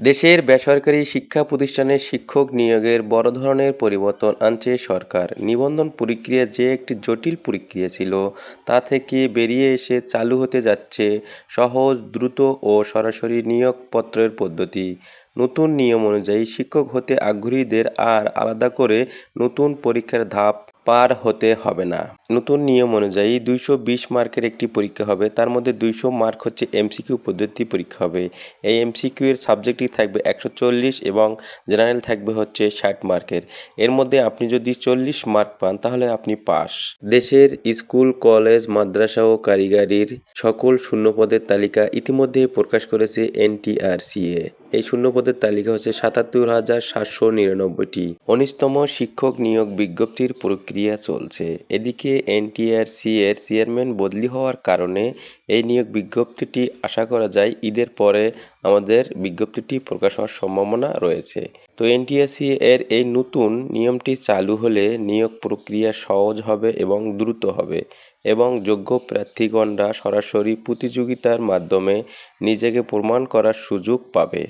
দেশের বেসরকারি শিক্ষা প্রতিষ্ঠানে শিক্ষক নিয়োগের বড় ধরনের পরিবর্তন আনছে সরকার। নিবন্ধন প্রক্রিয়া যে একটি জটিল প্রক্রিয়া ছিল, তা থেকে বেরিয়ে এসে চালু হতে যাচ্ছে সহজ, দ্রুত ও সরাসরি নিয়োগপত্রের পদ্ধতি। নতুন নিয়ম অনুযায়ী শিক্ষক হতে আগ্রহীদের আর আলাদা করে নতুন পরীক্ষার ধাপ পার হতে হবে না। নতুন নিয়ম অনুযায়ী 220 মার্কের একটি পরীক্ষা হবে, তার মধ্যে 200 মার্ক হচ্ছে এমসিকিউ পদ্ধতি পরীক্ষা হবে। এই এমসিকিউ এর সাবজেক্টই থাকবে 140 এবং জেনারেল থাকবে হচ্ছে 60 মার্কের। এর মধ্যে আপনি যদি 40 মার্ক পান তাহলে আপনি পাস। দেশের স্কুল, কলেজ, মাদ্রাসা ও কারিগরির সকল শূন্যপদের তালিকা ইতিমধ্যে প্রকাশ করেছে এনটিআরসিএ। এই শূন্যপদের তালিকা হচ্ছে ৭৭,৭৯৯টি। ১৯তম শিক্ষক নিয়োগ বিজ্ঞপ্তির প্রক্রিয়া চলছে। এদিকে এনটিআরসি এর চেয়ারম্যান বদলি হওয়ার কারণে এই নিয়োগ বিজ্ঞপ্তিটি আশা করা যায় ঈদের পরে আমাদের বিজ্ঞপ্তিটি প্রকাশ হওয়ার সম্ভাবনা রয়েছে। তো এনটিআরসি এর এই নতুন নিয়মটি চালু হলে নিয়োগ প্রক্রিয়া সহজ হবে এবং দ্রুত হবে এবং যোগ্য প্রার্থীগণরা সরাসরি প্রতিযোগিতার মাধ্যমে নিজেকে প্রমাণ করার সুযোগ পাবে।